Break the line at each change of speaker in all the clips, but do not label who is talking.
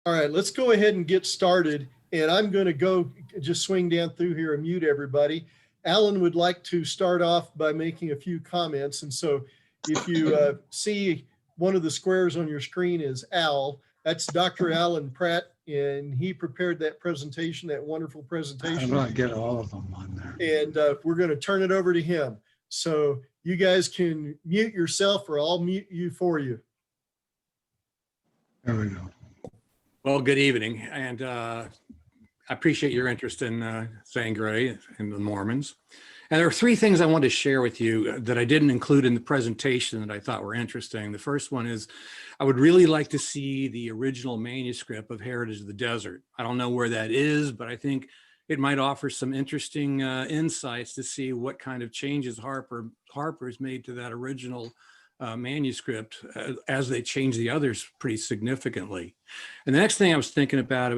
All right, let's go ahead and get started. And I'm going to go just swing down through here and mute everybody. Alan would like to start off by making a few comments. And so if you see one of the squares on your screen is Al, that's Dr. Alan Pratt, and he prepared that presentation, that wonderful presentation.
I'm going to get all of them on there.
And we're going to turn it over to him. So you guys can mute yourself or I'll mute you for you.
There we go.
Well, good evening, and I appreciate your interest in Zane Grey and the Mormons. And there are three things I want to share with you that I didn't include in the presentation that I thought were interesting. The first one is I would really like to see the original manuscript of Heritage of the Desert. I don't know where that is, but I think it might offer some interesting insights to see what kind of changes Harper's made to that original manuscript as they change the others pretty significantly. And the next thing I was thinking about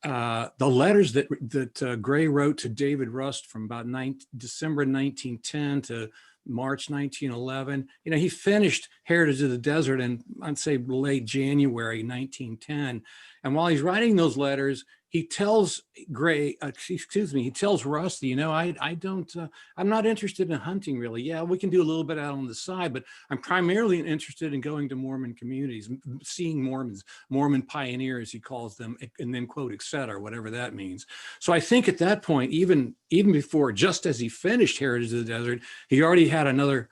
the letters that Gray wrote to David Rust from about December 1910 to March 1911. You know, he finished Heritage of the Desert in, I'd say, late January 1910. And while he's writing those letters, he tells he tells Rusty, you know, I'm not interested in hunting really. Yeah, we can do a little bit out on the side, but I'm primarily interested in going to Mormon communities, seeing Mormons, Mormon pioneers, he calls them, and then quote, etc., whatever that means. So I think at that point, even before, just as he finished Heritage of the Desert, he already had another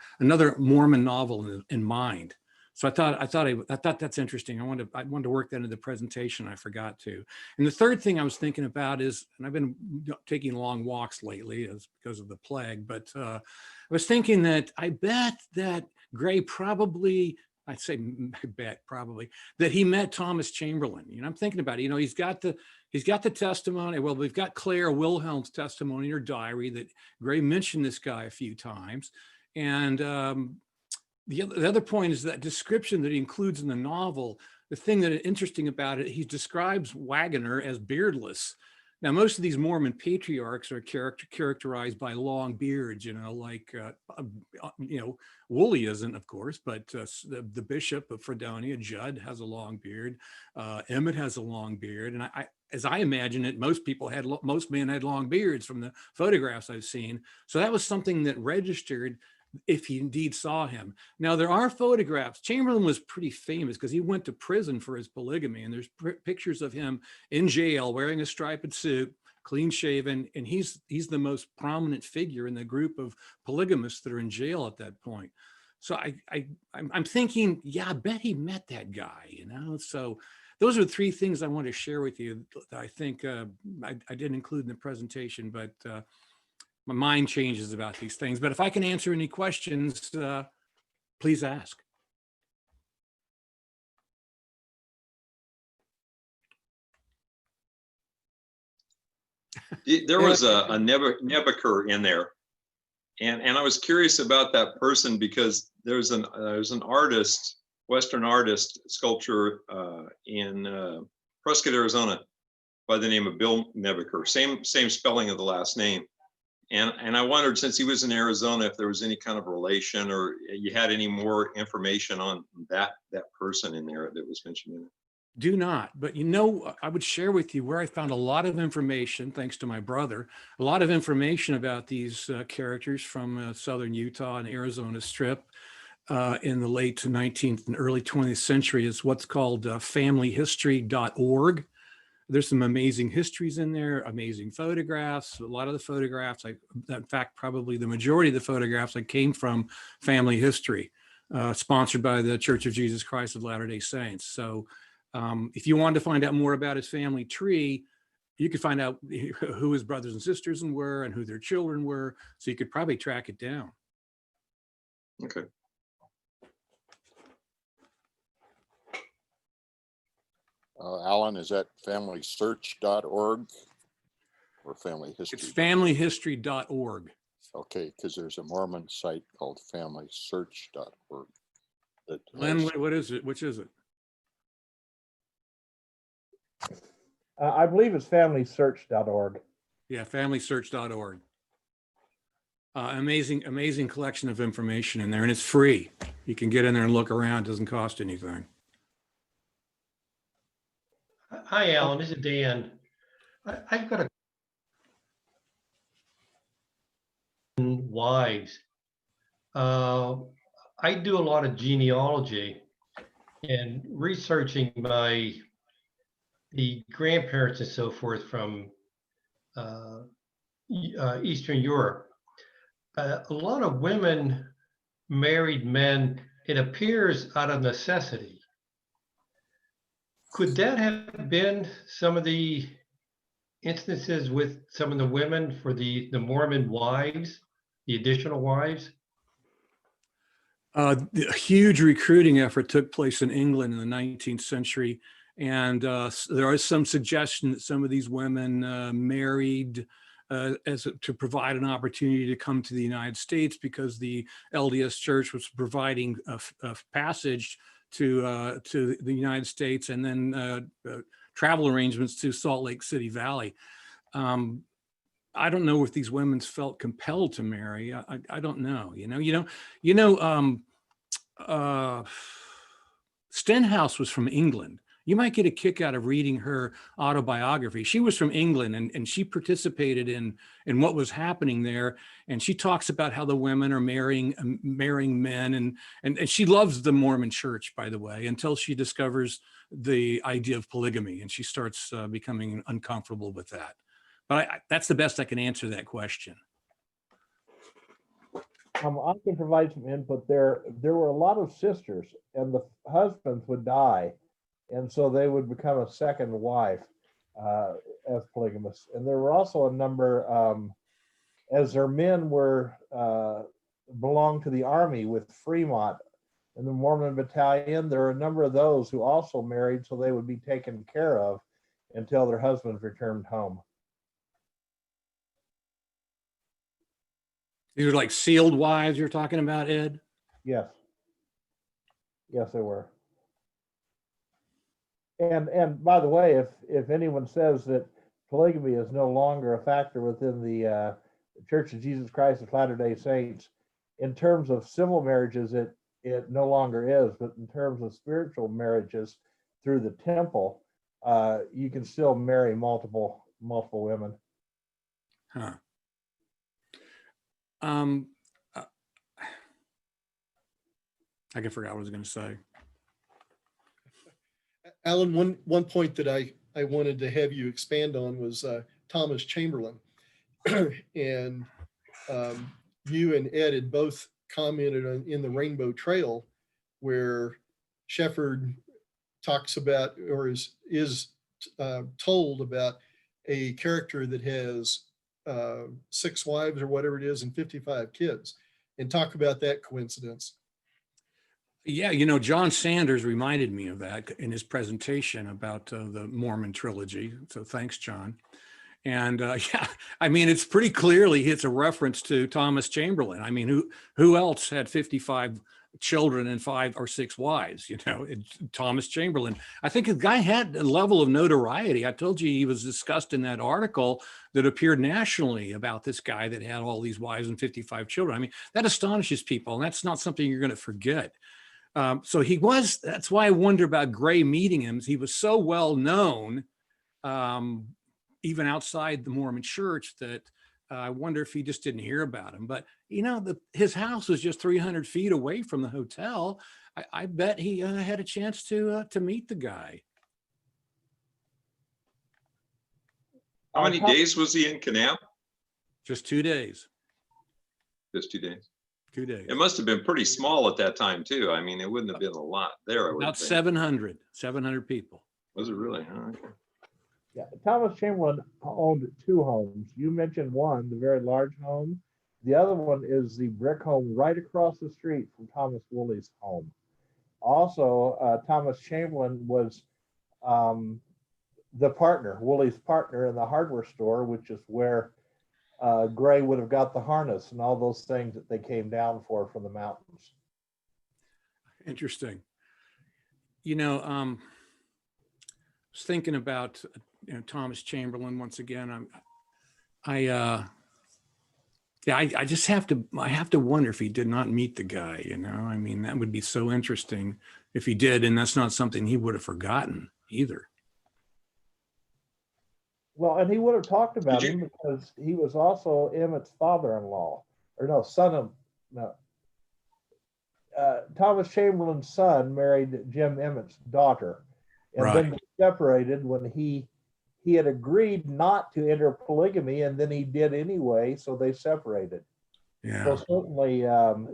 Mormon novel in mind. So I thought that's interesting. I wanted to work that into the presentation. I forgot to. And the third thing I was thinking about is, and I've been taking long walks lately because of the plague, but I was thinking that I bet that Gray probably, that he met Thomas Chamberlain. You know, I'm thinking about it. You know, he's got the testimony. Well, we've got Claire Wilhelm's testimony in her diary that Gray mentioned this guy a few times, and the other point is that description that he includes in the novel. The thing that is interesting about it, he describes Wagoner as beardless. Now, most of these Mormon patriarchs are characterized by long beards, you know, like, you know, Woolley isn't, of course, but the Bishop of Fredonia, Judd, has a long beard. Emmett has a long beard. And as I imagine it, most men had long beards from the photographs I've seen. So that was something that registered if he indeed saw him. Now, there are photographs. Chamberlain was pretty famous because he went to prison for his polygamy, and there's pictures of him in jail wearing a striped suit, clean shaven, and he's the most prominent figure in the group of polygamists that are in jail at that point. So I'm thinking, yeah, I bet he met that guy, you know? So those are the three things I want to share with you that I think I didn't include in the presentation, but my mind changes about these things. But if I can answer any questions, please ask.
There was a Nebuchadnezzar in there, and I was curious about that person because there's an artist, Western artist, sculpture in Prescott, Arizona, by the name of Bill Nebuchadnezzar, same spelling of the last name. And I wondered, since he was in Arizona, if there was any kind of relation or you had any more information on that person in there that was mentioned in it.
Do not, but you know, I would share with you where I found a lot of information, thanks to my brother, a lot of information about these characters from southern Utah and Arizona Strip in the late 19th and early 20th century is what's called familyhistory.org. There's some amazing histories in there, amazing photographs. A lot of the photographs, in fact, probably the majority of the photographs came from Family History, sponsored by the Church of Jesus Christ of Latter-day Saints. So if you wanted to find out more about his family tree, you could find out who his brothers and sisters were and who their children were. So you could probably track it down.
Okay.
Alan, is that familysearch.org or family history?
It's familyhistory.org.
Okay, because there's a Mormon site called familysearch.org.
Len, what is it? Which is it?
I believe it's familysearch.org.
Yeah, familysearch.org. Amazing collection of information in there, and it's free. You can get in there and look around. It doesn't cost anything.
Hi, Alan. This is Dan. I've got a wives. I do a lot of genealogy and researching the grandparents and so forth from Eastern Europe. A lot of women married men, it appears, out of necessity. Could that have been some of the instances with some of the women for the Mormon wives, the additional wives?
A huge recruiting effort took place in England in the 19th century. And there is some suggestion that some of these women married to provide an opportunity to come to the United States because the LDS Church was providing a passage to the United States and then travel arrangements to Salt Lake City Valley. I don't know if these women felt compelled to marry. I don't know. Stenhouse was from England. You might get a kick out of reading her autobiography. She was from England and she participated in what was happening there. And she talks about how the women are marrying men. And she loves the Mormon church, by the way, until she discovers the idea of polygamy and she starts becoming uncomfortable with that. But that's the best I can answer that question.
I can provide some input there. There were a lot of sisters, and the husbands would die, and so they would become a second wife as polygamists. And there were also a number, as their men were belonged to the army with Fremont and the Mormon battalion. There were a number of those who also married, so they would be taken care of until their husbands returned home.
These are like sealed wives you're talking about, Ed?
Yes. Yes, they were. And by the way, if anyone says that polygamy is no longer a factor within the Church of Jesus Christ of Latter-day Saints, in terms of civil marriages, it no longer is, but in terms of spiritual marriages through the temple, you can still marry multiple women.
Huh. I can forget what I was going to say.
Alan, one point that I wanted to have you expand on was Thomas Chamberlain. And you and Ed had both commented on in the Rainbow Trail, where Shepherd talks about or is told about a character that has 6 wives or whatever it is and 55 kids, and talk about that coincidence.
Yeah, John Sanders reminded me of that in his presentation about the Mormon trilogy. So thanks, John. And yeah, I mean, it's pretty clearly it's a reference to Thomas Chamberlain. I mean, who else had 55 children and 5 or 6 wives? Thomas Chamberlain. I think the guy had a level of notoriety. I told you he was discussed in that article that appeared nationally about this guy that had all these wives and 55 children. I mean, that astonishes people, and that's not something you're going to forget. So that's why I wonder about Gray meeting him. He was so well known, even outside the Mormon church, that I wonder if he just didn't hear about him. But, his house was just 300 feet away from the hotel. I bet he had a chance to meet the guy.
How many days was he in Canam?
Just 2 days.
Just 2 days.
2 days.
It must have been pretty small at that time too. I mean, it wouldn't have been a lot there.
About 700 people.
Was it really? Huh? Okay.
Yeah, Thomas Chamberlain owned 2 homes. You mentioned one, the very large home. The other one is the brick home right across the street from Thomas Woolley's home. Also, Thomas Chamberlain was the partner, Woolley's partner in the hardware store, which is where Gray would have got the harness and all those things that they came down for from the mountains.
Interesting. I was thinking about Thomas Chamberlain once again. I just have to wonder if he did not meet the guy. I mean, that would be so interesting if he did, and that's not something he would have forgotten either.
Well, and he would have talked about
you-
him because he was also Emmett's father-in-law, or no, son of, no. Thomas Chamberlain's son married Jim Emmett's daughter. And then
Right.
they separated when he had agreed not to enter polygamy, and then he did anyway, so they separated. So
Yeah.
certainly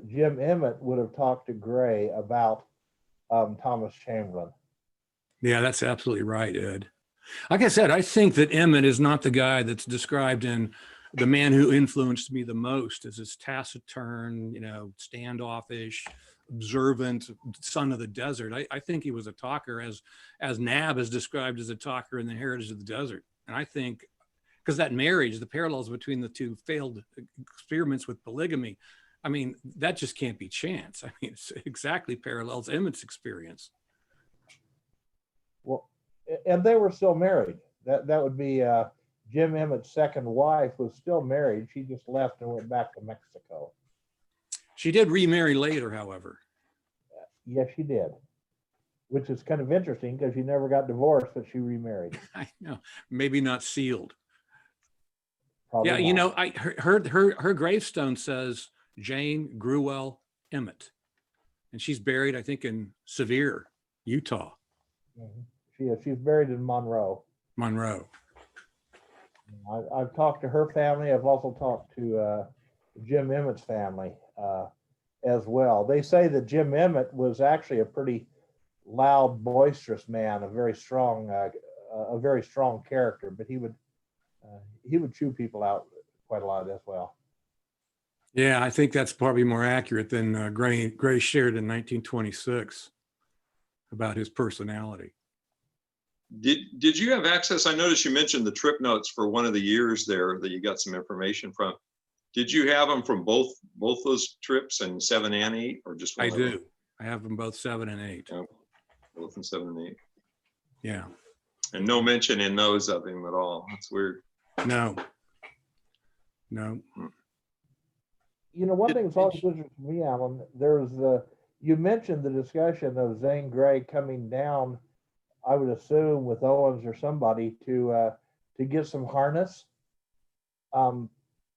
Jim Emmett would have talked to Gray about Thomas Chamberlain.
Yeah, that's absolutely right, Ed. Like I said, I think that Emmett is not the guy that's described in The Man Who Influenced Me the Most as this taciturn, standoffish, observant son of the desert. I think he was a talker, as Nab is described as a talker in The Heritage of the Desert. And I think because that marriage, the parallels between the two failed experiments with polygamy, I mean, that just can't be chance. I mean, it's exactly parallels Emmett's experience.
Well, and they were still married. That would be Jim Emmett's second wife was still married. She just left and went back to Mexico.
She did remarry later, however.
Yes, she did, which is kind of interesting because she never got divorced, but she remarried.
I know, maybe not sealed.
Probably
Yeah,
not.
I heard her gravestone says Jane Grewell Emmett, and she's buried, I think, in Sevier, Utah,
Mhm. She's buried in Monroe.
Monroe.
I've talked to her family. I've also talked to Jim Emmett's family as well. They say that Jim Emmett was actually a pretty loud, boisterous man, a very strong character. But he would chew people out quite a lot as well.
Yeah, I think that's probably more accurate than Gray shared in 1926 about his personality.
Did you have access? I noticed you mentioned the trip notes for one of the years there that you got some information from. Did you have them from both those trips, in 7 and 8, or just one?
I
of them?
do. I have them both 7 and 8.
Yeah, both in 7 and 8.
Yeah.
And no mention in those of him at all. That's weird.
No.
One thing that's always interesting to me, Alan, you mentioned the discussion of Zane Grey coming down, I would assume with Owens or somebody to get some harness.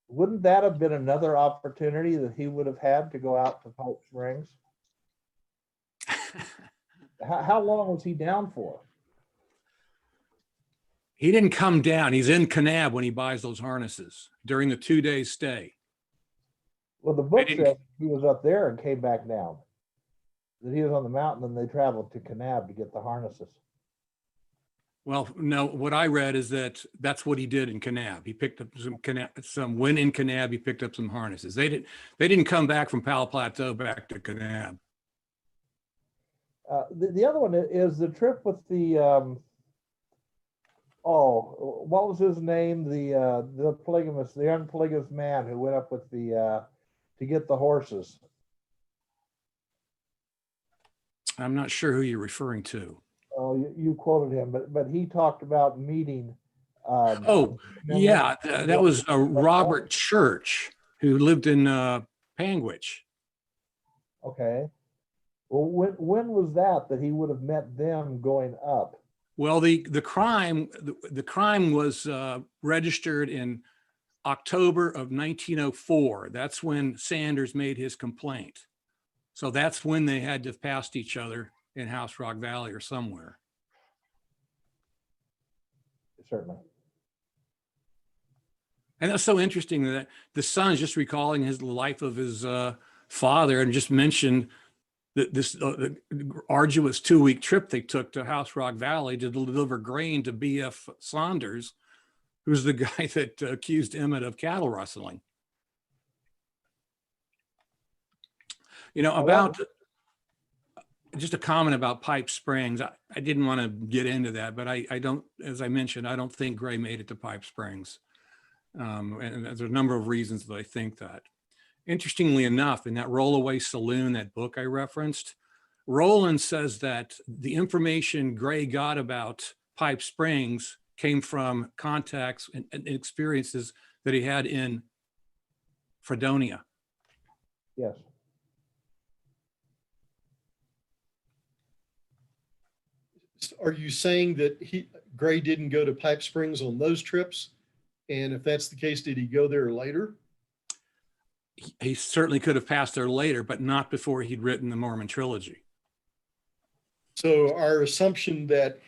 Wouldn't that have been another opportunity that he would have had to go out to Pipe Springs? How long was he down for?
He didn't come down. He's in Kanab when he buys those harnesses during the 2-day stay.
Well, the book
didn't-
said he was up there and came back down. That he was on the mountain and they traveled to Kanab to get the harnesses.
Well, no, what I read is that that's what he did in Kanab. He picked up when in Kanab, he picked up some harnesses. They didn't come back from Palo Plateau back to Kanab.
The other one is the trip with the, what was his name? The polygamous, the unpolygamous man who went up with to get the horses.
I'm not sure who you're referring to.
Oh, you quoted him, but he talked about meeting.
Yeah, that was Robert Church, who lived in Panguitch.
Okay. Well, when was that he would have met them going up?
Well, the crime was registered in October of 1904. That's when Sanders made his complaint. So that's when they had to have passed each other in House Rock Valley or somewhere.
Certainly.
And that's so interesting that the son is just recalling the life of his father and just mentioned that this arduous 2-week trip they took to House Rock Valley to deliver grain to B.F. Saunders, who's the guy that accused Emmett of cattle rustling. About just a comment about Pipe Springs. I didn't want to get into that, but I don't, as I mentioned, I don't think Gray made it to Pipe Springs. And there's a number of reasons that I think that. Interestingly enough, in that Rollaway Saloon, that book I referenced, Rowland says that the information Gray got about Pipe Springs came from contacts and experiences that he had in Fredonia.
Yes.
Are you saying that Gray didn't go to Pipe Springs on those trips? And if that's the case, did he go there later?
He certainly could have passed there later, but not before he'd written the Mormon trilogy.
So our assumption that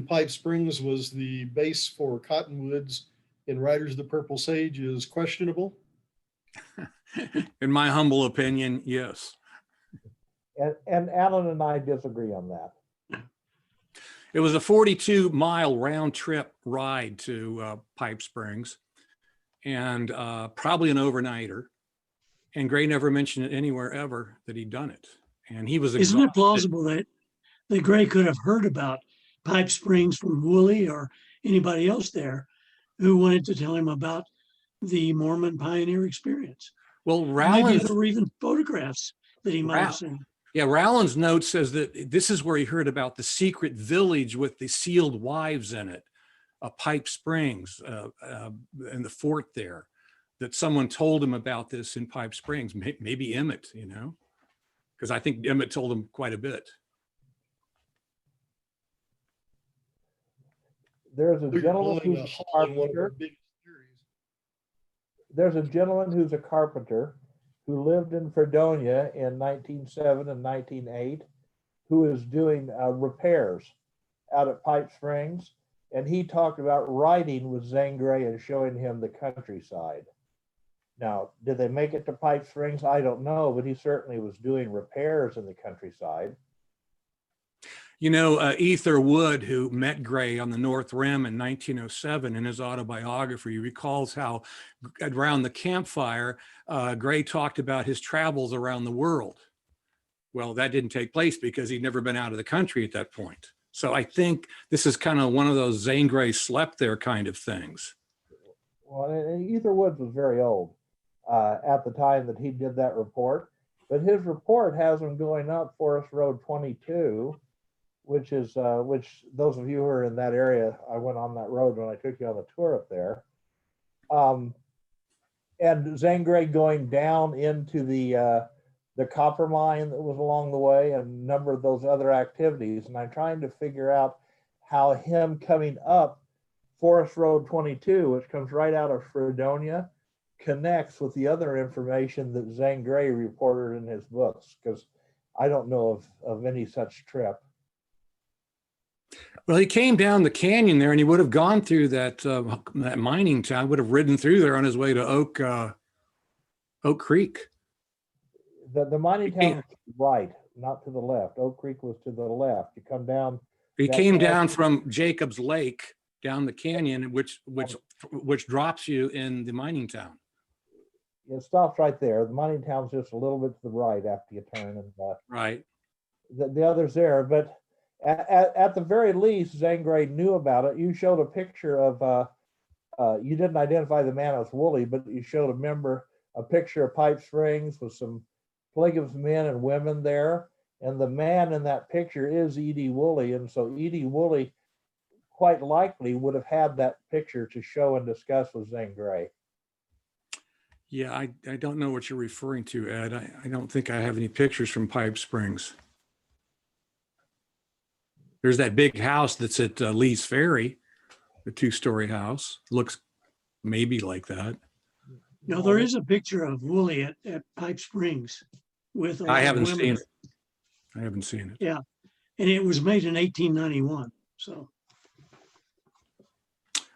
Pipe Springs was the base for Cottonwoods in Riders of the Purple Sage is questionable.
In my humble opinion, yes.
And Alan and I disagree on that.
It was a 42-mile round trip ride to Pipe Springs, and probably an overnighter. And Gray never mentioned it anywhere ever that he'd done it. And he was
Isn't it
exhausted.
plausible that Gray could have heard about Pipe Springs from Woolley or anybody else there who wanted to tell him about the Mormon pioneer experience?
Well,
Maybe
Rowland's,
there were even photographs that he might have seen.
yeah, Rowland's note says that this is where he heard about the secret village with the sealed wives in it, Pipe Springs, and the fort there, that someone told him about this in Pipe Springs, maybe Emmett, you know, because I think Emmett told him quite a bit.
There's a
You're
gentleman
blowing
who's
a
a
hole in one of our
carpenter.
biggest theories.
There's a gentleman who's a carpenter who lived in Fredonia in 1907 and 1908, who is doing repairs out at Pipe Springs. And he talked about riding with Zane Grey and showing him the countryside. Now, did they make it to Pipe Springs? I don't know, but he certainly was doing repairs in the countryside.
You know, Ether Wood, who met Gray on the North Rim in 1907, in his autobiography, recalls how around the campfire, Gray talked about his travels around the world. Well, that didn't take place because he'd never been out of the country at that point. So I think this is kind of one of those Zane Grey slept there kind of things.
Well, and Ether Woods was very old at the time that he did that report, but his report has him going up Forest Road 22, which is which those of you who are in that area, I went on that road when I took you on the tour up there. And Zane Grey going down into the copper mine that was along the way, and a number of those other activities. And I'm trying to figure out how him coming up Forest Road 22, which comes right out of Fredonia, connects with the other information that Zane Grey reported in his books, because I don't know of any such trip.
Well, he came down the canyon there, and he would have gone through that mining town, would have ridden through there on his way to Oak Creek.
The mining town was to the right, not to the left. Oak Creek was to the left. You come down.
He
that
came
path-
down from Jacob's Lake down the canyon, which drops you in the mining town.
It stops right there. The mining town's just a little bit to the right after you turn, and
Right.
the others there. But at the very least, Zane Grey knew about it. You showed a picture of, you didn't identify the man as Woolley, but you showed a picture of Pipe Springs with some polygamous men and women there. And the man in that picture is E.D. Woolley. And so E.D. Woolley quite likely would have had that picture to show and discuss with Zane Grey.
Yeah, I don't know what you're referring to, Ed. I don't think I have any pictures from Pipe Springs. There's that big house that's at Lee's Ferry, the 2-story house. Looks maybe like that.
No, there is a picture of Woolley at Pipe Springs with a lot
I
of
haven't
women.
seen it. I haven't seen it.
Yeah, and it was made in 1891. So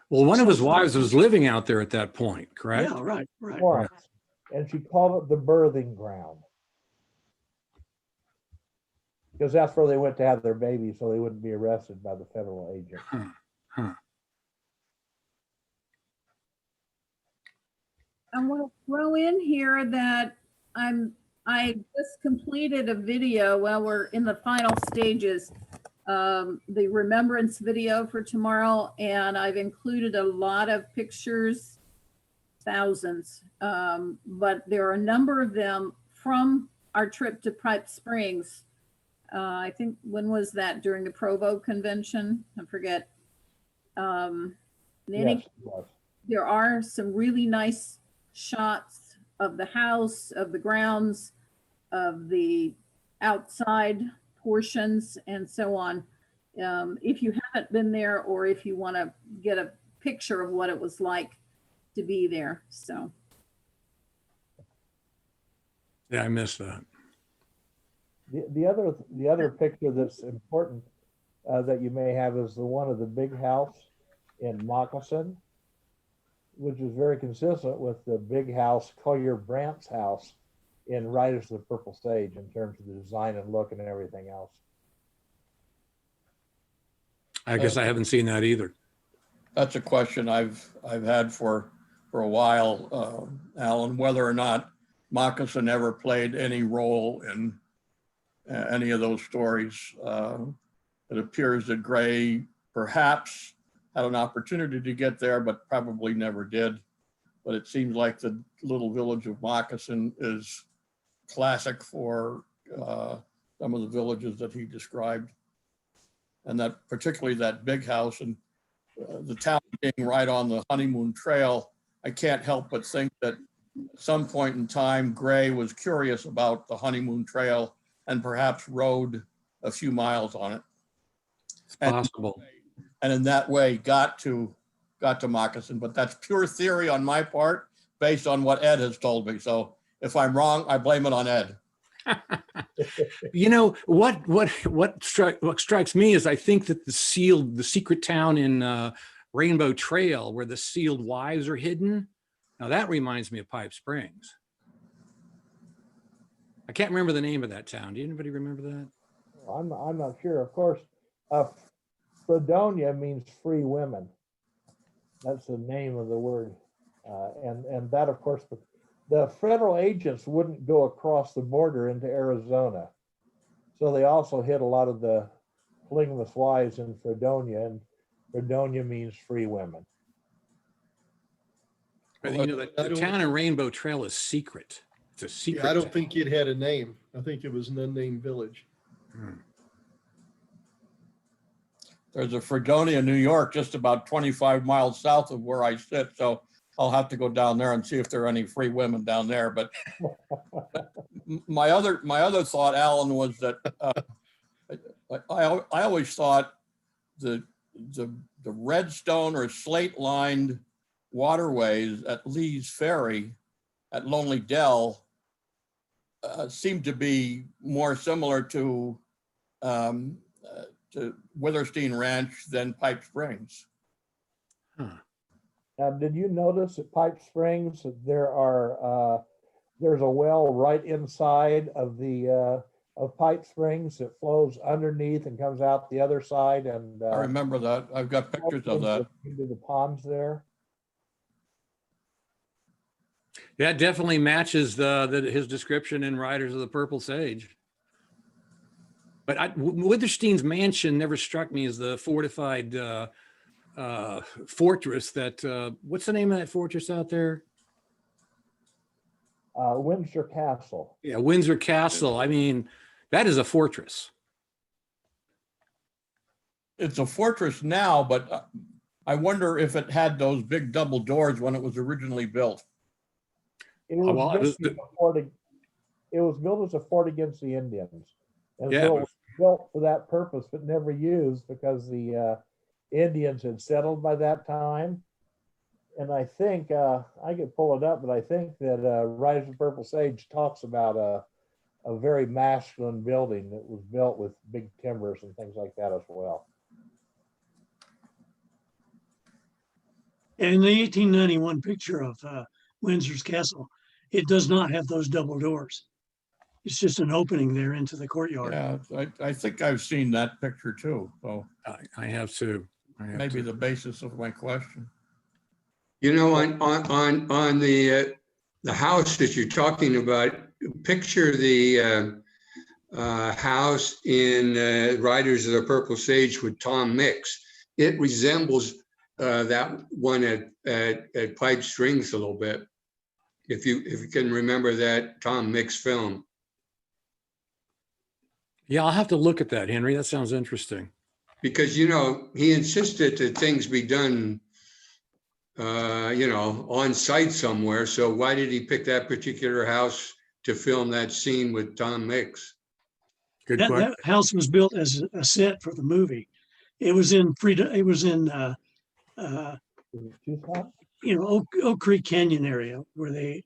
Well, one of his wives was living out there at that point, correct?
yeah, right.
Florence. And she called it the birthing ground, because that's where they went to have their baby, so they wouldn't be arrested by the federal agent.
Huh.
I want to throw in here that I just completed a video. Well, we're in the final stages, the remembrance video for tomorrow, and I've included a lot of pictures, thousands, but there are a number of them from our trip to Pipe Springs. I think, when was that? During the Provo Convention? I forget.
Yes, it was.
There are some really nice shots of the house, of the grounds, of the outside portions, and so on. if you haven't been there, or if you want to get a picture of what it was like to be there. So
Yeah, I missed that.
The other picture that's important that you may have is the one of the big house in Moccasin, which is very consistent with the big house, Collier Brandt's house in Riders of the Purple Sage in terms of the design and look and everything else.
I guess I haven't seen that either.
That's a question I've had for a while, Alan, whether or not Moccasin ever played any role in any of those stories. It appears that Gray perhaps had an opportunity to get there, but probably never did. But it seems like the little village of Moccasin is classic for some of the villages that he described. And that particularly that big house and the town being right on the honeymoon trail, I can't help but think that at some point in time, Gray was curious about the honeymoon trail and perhaps rode a few miles on it.
Possible.
And in that way got to Moccasin, but that's pure theory on my part based on what Ed has told me. So if I'm wrong, I blame it on Ed.
You know, what strikes me is I think that the secret town in Rainbow Trail where the sealed wives are hidden. Now that reminds me of Pipe Springs. I can't remember the name of that town. Do anybody remember that?
I'm not sure. Of course, Fredonia means free women. That's the name of the word. And that, of course, the federal agents wouldn't go across the border into Arizona. So they also hid a lot of the polygamous wives in Fredonia, and Fredonia means free women.
But you know, the town in Rainbow Trail is secret. It's a secret.
Yeah, I don't think it had a name. I think it was an unnamed village.
There's a Fredonia, New York, just about 25 miles south of where I sit. So I'll have to go down there and see if there are any free women down there. But my other thought, Alan, was that I always thought the redstone or slate lined waterways at Lee's Ferry at Lonely Dell seemed to be more similar to Witherstein Ranch than Pipe Springs.
Now, did you notice at Pipe Springs that there's a well right inside of the of Pipe Springs that flows underneath and comes out the other side? And
I remember that. I've got pictures of that.
Into the ponds there.
That definitely matches his description in Riders of the Purple Sage. But Witherstein's mansion never struck me as the fortified fortress that, what's the name of that fortress out there?
Windsor Castle.
Yeah, Windsor Castle. I mean, that is a fortress.
It's a fortress now, but I wonder if it had those big double doors when it was originally built.
It was built as a fort against the Indians. And
Yeah,
so it was built for that purpose, but never used because the Indians had settled by that time. And I think, I could pull it up, but I think that Rise of the Purple Sage talks about a very masculine building that was built with big timbers and things like that as well.
In the 1891 picture of Windsor's Castle, it does not have those double doors. It's just an opening there into the courtyard.
Yeah, I think I've seen that picture too. So
I have too.
maybe the basis of my question.
You know, on the house that you're talking about, picture the house in Riders of the Purple Sage with Tom Mix. It resembles that one at Pipe Springs a little bit. If you can remember that Tom Mix film.
Yeah, I'll have to look at that, Henry. That sounds interesting.
Because, you know, he insisted that things be done, you know, on site somewhere. So why did he pick that particular house to film that scene with Tom Mix?
Good question.
That house was built as a set for the movie. It was in Freedom. It was in
Tucson?
Oak Creek Canyon area where they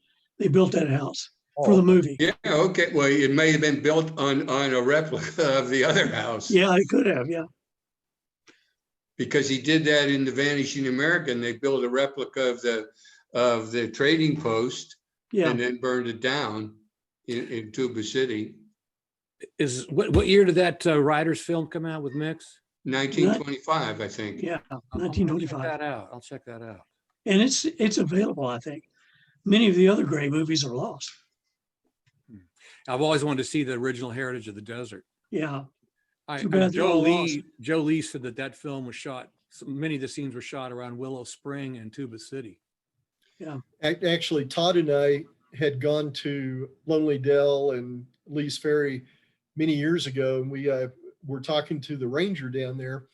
built that house for
Oh,
the movie.
Yeah, okay. Well, it may have been built on a replica of the other house.
Yeah, I could have. Yeah.
Because he did that in The Vanishing American. They built a replica of the trading post
Yeah.
and then burned it down in Tuba City.
Is what year did that Riders film come out with Mix?
1925, I think.
Yeah.
I'll
1925.
check that out. I'll check that out.
And it's available, I think. Many of the other Gray movies are lost.
I've always wanted to see the original Heritage of the Desert.
Yeah. Too bad they're
Joe
all lost.
Lee said that film was shot. Many of the scenes were shot around Willow Spring and Tuba City.
Yeah.
Actually, Todd and I had gone to Lonely Dell and Lee's Ferry many years ago, and we were talking to the ranger down there,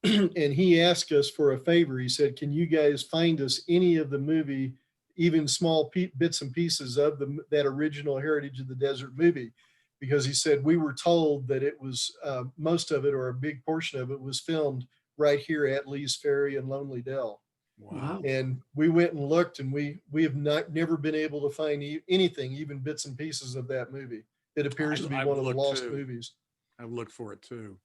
and he asked us for a favor. He said, "Can you guys find us any of the movie, even small bits and pieces of that original Heritage of the Desert movie?" Because he said, we were told that it was most of it, or a big portion of it, was filmed right here at Lee's Ferry and Lonely Dell.
Wow.
And we went and looked, and we have never been able to find anything, even bits and pieces of that movie. It appears to be one of the lost movies.
I've looked for it too.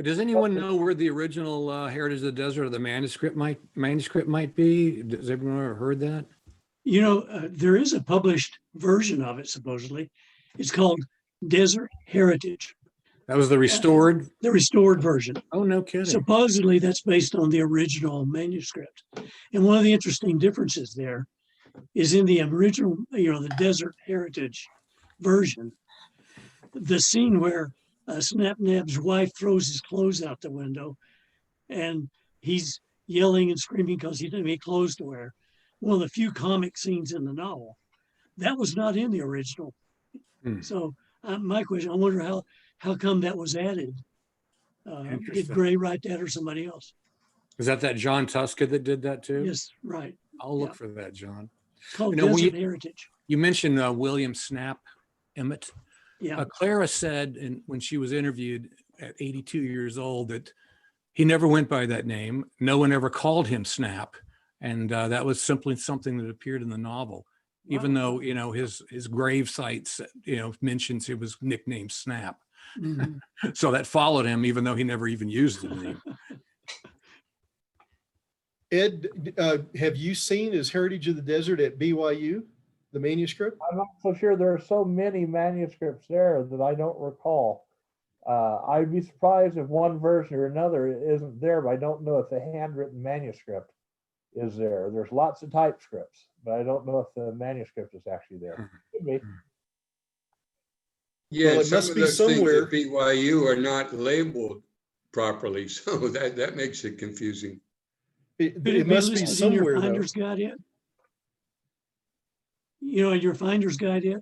Does anyone know where the original Heritage of the Desert or the manuscript might be? Has everyone ever heard that?
There is a published version of it, supposedly. It's called Desert Heritage.
That was the restored?
The restored version.
Oh, no kidding.
Supposedly that's based on the original manuscript. And one of the interesting differences there is in the original, the Desert Heritage version, the scene where Snap-Nab's wife throws his clothes out the window and he's yelling and screaming because he didn't have any clothes to wear. One of the few comic scenes in the novel. That was not in the original. So my question, I wonder how come that was added? Did Gray write that or somebody else?
Is that John Tuska that did that too?
Yes, right.
I'll look for that, John.
It's called Desert Heritage.
You mentioned William Snap Emmett.
Yeah.
Clara said when she was interviewed at 82 years old that he never went by that name. No one ever called him Snap. And that was simply something that appeared in the novel, even though, his grave sites, mentions it was nicknamed Snap.
Mm-hmm.
So that followed him, even though he never even used the name.
Ed, have you seen his Heritage of the Desert at BYU, the manuscript?
I'm not so sure. There are so many manuscripts there that I don't recall. I'd be surprised if one version or another isn't there, but I don't know if the handwritten manuscript is there. There's lots of typescripts, but I don't know if the manuscript is actually there. Could be.
Yeah,
Well, it
some
must
of
be
those
somewhere.
things at BYU are not labeled properly, so that makes it confusing.
It must be
listed in your
somewhere, though.
finder's guide yet? In your finder's guide yet?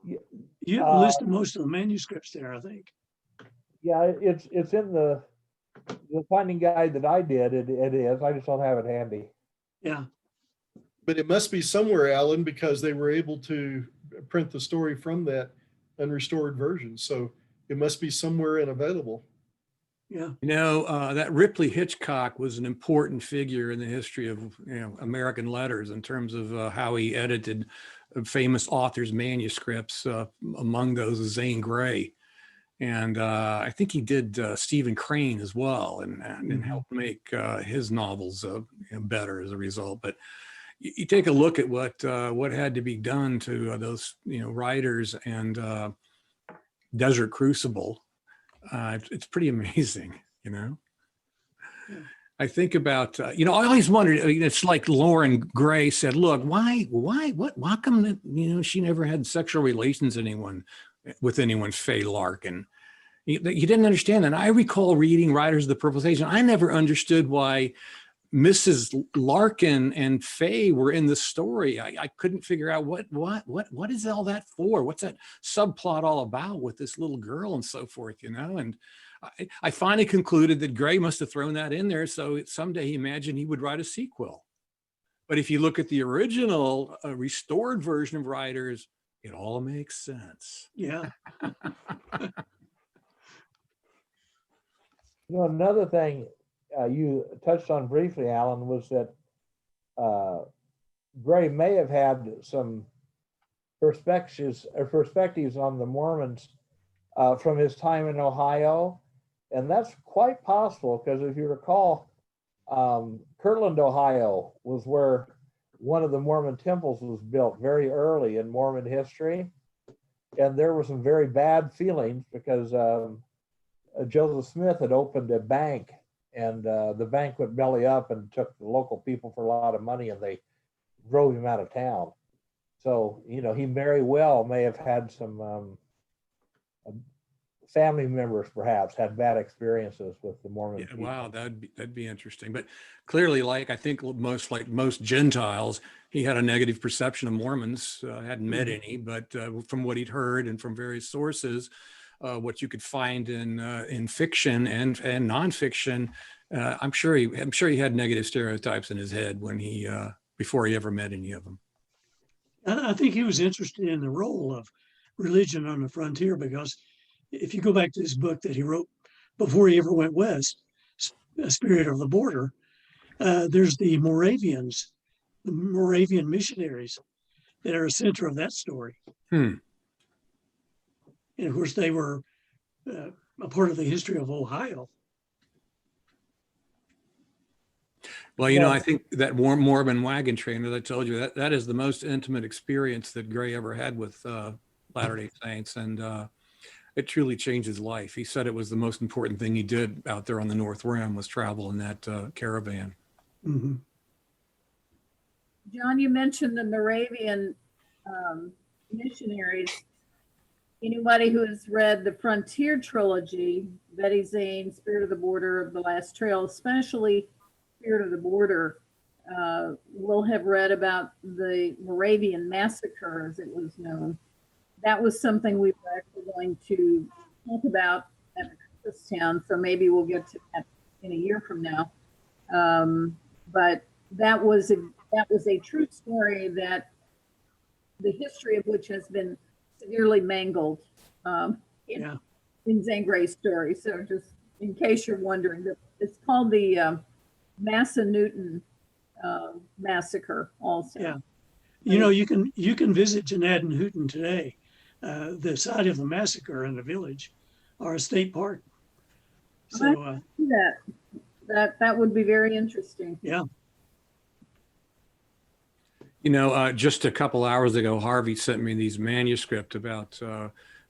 You have listed most of the manuscripts there, I think.
Yeah, it's in the finding guide that I did. It is. I just don't have it handy.
Yeah.
But it must be somewhere, Alan, because they were able to print the story from that unrestored version. So it must be somewhere and available.
Yeah.
That Ripley Hitchcock was an important figure in the history of American letters in terms of how he edited famous authors' manuscripts, among those Zane Grey. And I think he did Stephen Crane as well, and helped make his novels better as a result. But you take a look at what had to be done to those writers and Desert Crucible. It's pretty amazing, Yeah. I think about, I always wondered, it's like Lauren Gray said, look, why come that, she never had sexual relations with anyone, Faye Larkin. You didn't understand that. I recall reading Riders of the Purple Sage, and I never understood why Mrs. Larkin and Faye were in the story. I couldn't figure out what is all that for? What's that subplot all about with this little girl and so forth, And I finally concluded that Gray must have thrown that in there so someday he imagined he would write a sequel. But if you look at the original restored version of Riders, it all makes sense.
Yeah.
You know, another thing you touched on briefly, Alan, was that Gray may have had some perspectives on the Mormons from his time in Ohio. And that's quite possible because if you recall, Kirtland, Ohio was where one of the Mormon temples was built very early in Mormon history. And there were some very bad feelings because Joseph Smith had opened a bank, and the bank went belly up and took the local people for a lot of money, and they drove him out of town. So, you know, he very well may have had some family members perhaps had bad experiences with the Mormon people.
Wow, that'd be interesting. But clearly, like I think most Gentiles, he had a negative perception of Mormons. Hadn't met any, but from what he'd heard and from various sources, what you could find in fiction and nonfiction, I'm sure he had negative stereotypes in his head when he before he ever met any of them.
I think he was interested in the role of religion on the frontier because if you go back to this book that he wrote before he ever went west, Spirit of the Border, there's the Moravians, the Moravian missionaries that are a center of that story. And of course, they were a part of the history of Ohio.
Well, you know, I think that Mormon wagon train, as I told you, that is the most intimate experience that Gray ever had with Latter-day Saints. And it truly changed his life. He said it was the most important thing he did out there on the North Rim was travel in that caravan.
Mm-hmm.
John, you mentioned the Moravian missionaries. Anybody who has read the Frontier trilogy, Betty Zane, Spirit of the Border, The Last Trail, especially Spirit of the Border, will have read about the Moravian Massacre, as it was known. That was something we were actually going to talk about at Christmastown, so maybe we'll get to that in a year from now. But that was a true story that the history of which has been severely mangled in Zane Gray's story. So just in case you're wondering, it's called the Massanutten Massacre also.
Yeah. You know, you can visit Janaden Houghton today. The site of the massacre in the village or a state park. So
that would be very interesting.
Yeah.
You know, just a couple hours ago, Harvey sent me these manuscript about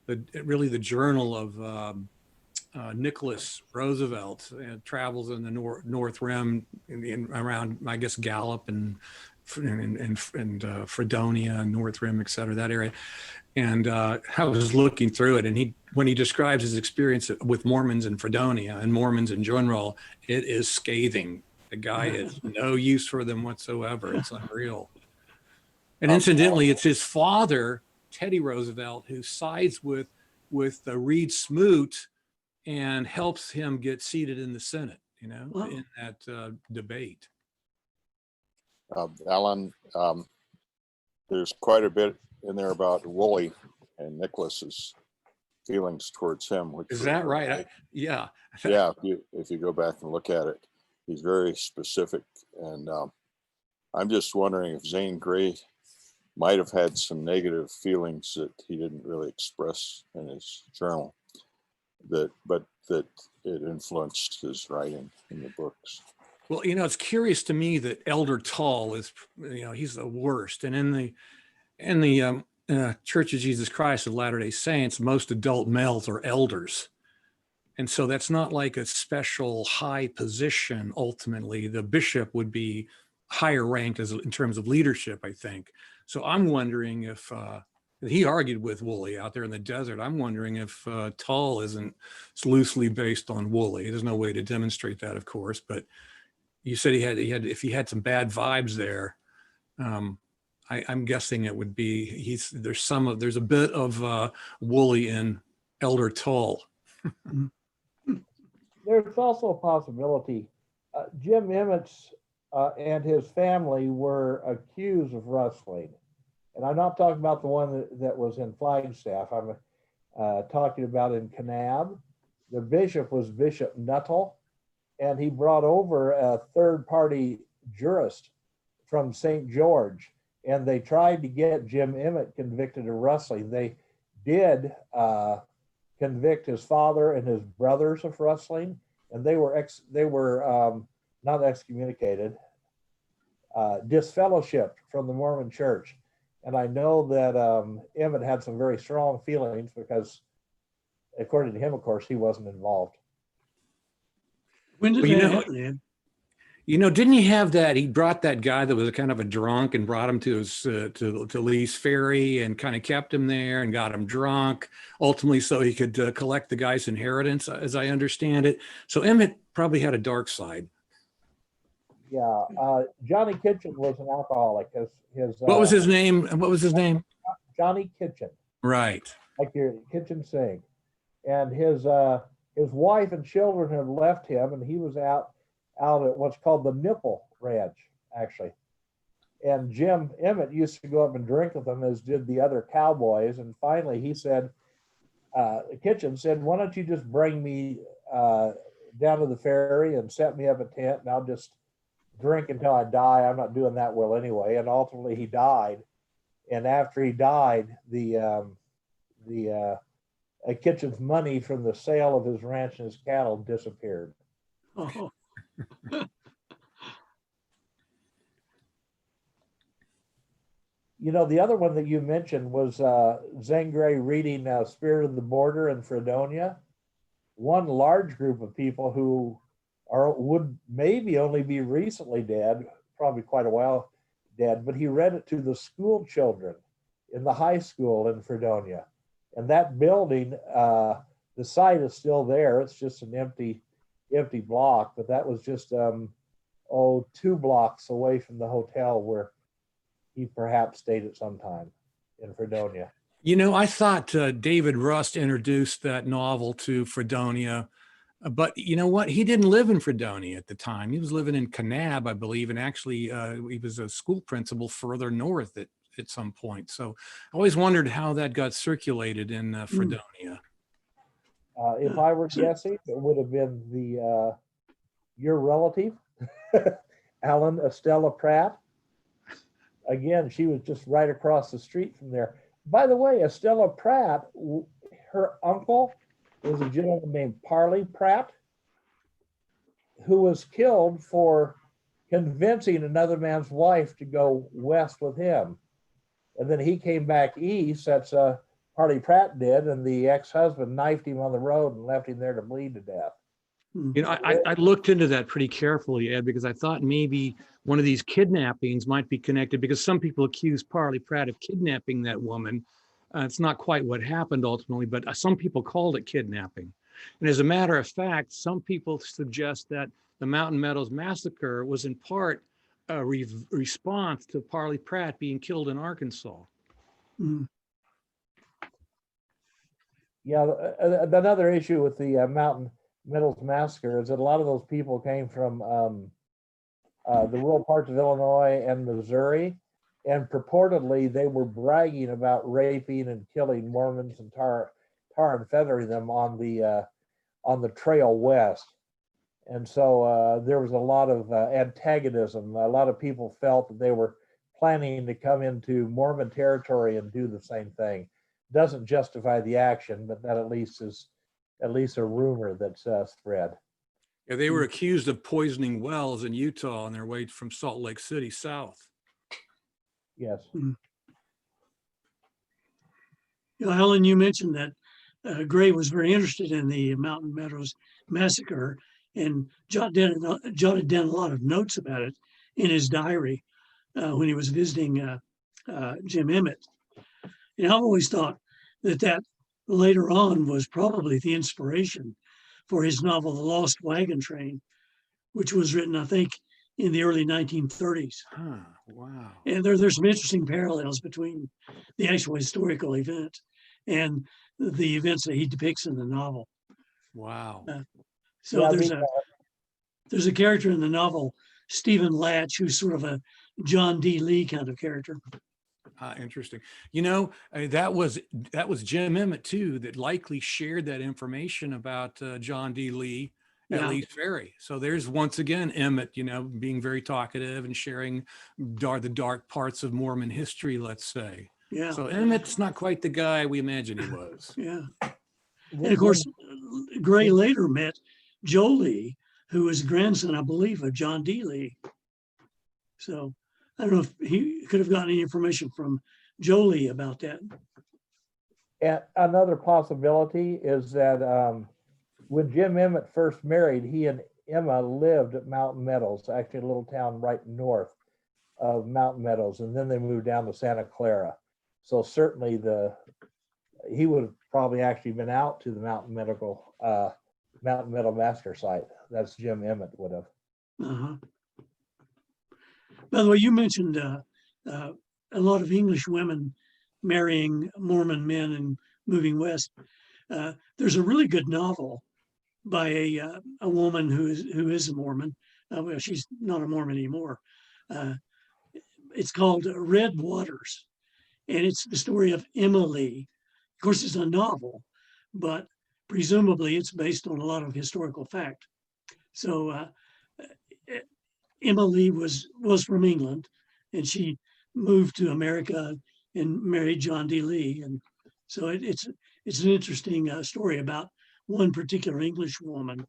the journal of Nicholas Roosevelt travels in the North Rim around, I guess, Gallup and Fredonia and North Rim, et cetera, that area. And I was looking through it, and when he describes his experience with Mormons in Fredonia and Mormons in general, it is scathing. The guy has no use for them whatsoever. It's unreal. And incidentally, it's his father, Teddy Roosevelt, who sides with Reed Smoot and helps him get seated in the Senate, you know, in that debate.
Alan, there's quite a bit in there about Woolley and Nicholas's feelings towards him. Which
is that right? Yeah.
Yeah. If you go back and look at it, he's very specific. And I'm just wondering if Zane Grey might have had some negative feelings that he didn't really express in his journal, but that it influenced his writing in the books.
Well, you know, it's curious to me that Elder Tall is, you know, he's the worst. And in the Church of Jesus Christ of Latter-day Saints, most adult males are elders. And so that's not like a special high position. Ultimately, the bishop would be higher ranked in terms of leadership, I think. So I'm wondering if he argued with Woolley out there in the desert. I'm wondering if Tall isn't loosely based on Woolley. There's no way to demonstrate that, of course, but you said if he had some bad vibes there, I'm guessing it would be there's a bit of Woolley in Elder Tall.
There's also a possibility. Jim Emmett's and his family were accused of rustling. And I'm not talking about the one that was in Flagstaff. I'm talking about in Kanab. The bishop was Bishop Nuttall. and he brought over a third-party jurist from St. George, and they tried to get Jim Emmett convicted of rustling. They did convict his father and his brothers of rustling, and they were not excommunicated, disfellowshipped from the Mormon Church. And I know that Emmett had some very strong feelings because, according to him, of course, he wasn't involved.
When did
Well,
that happen, Ed?
Didn't he have that? He brought that guy that was a kind of a drunk and brought him to his to Lee's Ferry and kind of kept him there and got him drunk, ultimately so he could collect the guy's inheritance, as I understand it. So Emmett probably had a dark side.
Yeah, Johnny Kitchen was an alcoholic.
What was his name? What was his name?
Johnny Kitchen,
Right.
like your kitchen sink. And his wife and children had left him, and he was out at what's called the Nipple Ranch, actually. And Jim Emmett used to go up and drink with them, as did the other cowboys. And finally, he said, Kitchen said, "Why don't you just bring me down to the ferry and set me up a tent, and I'll just drink until I die. I'm not doing that well anyway." And ultimately, he died. And after he died, Kitchen's money from the sale of his ranch and his cattle disappeared.
Oh,
You know, the other one that you mentioned was Zane Grey reading Spirit of the Border in Fredonia. One large group of people who would maybe only be recently dead, probably quite a while dead, but he read it to the school children in the high school in Fredonia. And that building, the site is still there. It's just an empty block, but that was just 2 blocks away from the hotel where he perhaps stayed at some time in Fredonia.
I thought David Rust introduced that novel to Fredonia, but you know what? He didn't live in Fredonia at the time. He was living in Kanab, I believe, and actually he was a school principal further north at some point. So I always wondered how that got circulated in Fredonia.
If I were guessing, it would have been your relative, Alan Estella Pratt. Again, she was just right across the street from there. By the way, Estella Pratt, her uncle was a gentleman named Parley Pratt, who was killed for convincing another man's wife to go west with him. And then he came back east, that's Parley Pratt did, and the ex-husband knifed him on the road and left him there to bleed to death.
I looked into that pretty carefully, Ed, because I thought maybe one of these kidnappings might be connected, because some people accuse Parley Pratt of kidnapping that woman. It's not quite what happened ultimately, but some people called it kidnapping. And as a matter of fact, some people suggest that the Mountain Meadows Massacre was in part a response to Parley Pratt being killed in Arkansas.
mm.
Yeah, another issue with the Mountain Meadows Massacre is that a lot of those people came from the rural parts of Illinois and Missouri, and purportedly they were bragging about raping and killing Mormons and tar and feathering them on the trail west. And so there was a lot of antagonism. A lot of people felt that they were planning to come into Mormon territory and do the same thing. Doesn't justify the action, but that at least is a rumor that's spread.
Yeah, they were accused of poisoning wells in Utah on their way from Salt Lake City south.
Yes.
Alan, you mentioned that Gray was very interested in the Mountain Meadows Massacre and jotted down a lot of notes about it in his diary when he was visiting Jim Emmett. And I've always thought that later on was probably the inspiration for his novel, The Lost Wagon Train, which was written, I think, in the early 1930s.
Huh, wow.
And there's some interesting parallels between the actual historical event and the events that he depicts in the novel.
Wow.
So
Yeah,
there's a character in the novel, Stephen Latch, who's sort of a John D. Lee kind of character.
Interesting. That was Jim Emmett too that likely shared that information about John D. Lee at
Yeah.
Lee's Ferry. So there's once again Emmett, you know, being very talkative and sharing the dark parts of Mormon history, let's say.
Yeah.
So Emmett's not quite the guy we imagine he was.
Yeah. And of course, Gray later met Joe Lee, who was grandson, I believe, of John D. Lee. So I don't know if he could have gotten any information from Joe Lee about that.
And another possibility is that when Jim Emmett first married, he and Emma lived at Mountain Meadows, actually a little town right north of Mountain Meadows, and then they moved down to Santa Clara. So certainly he would have probably actually been out to the Mountain Meadow Massacre site. That's Jim Emmett would have.
Uh-huh. By the way, you mentioned a lot of English women marrying Mormon men and moving west. There's a really good novel by a woman who is a Mormon. Well, she's not a Mormon anymore. It's called Red Waters, and it's the story of Emma Lee. Of course, it's a novel, but presumably it's based on a lot of historical fact. So Emma Lee was from England, and she moved to America and married John D. Lee. And so it's an interesting story about one particular English woman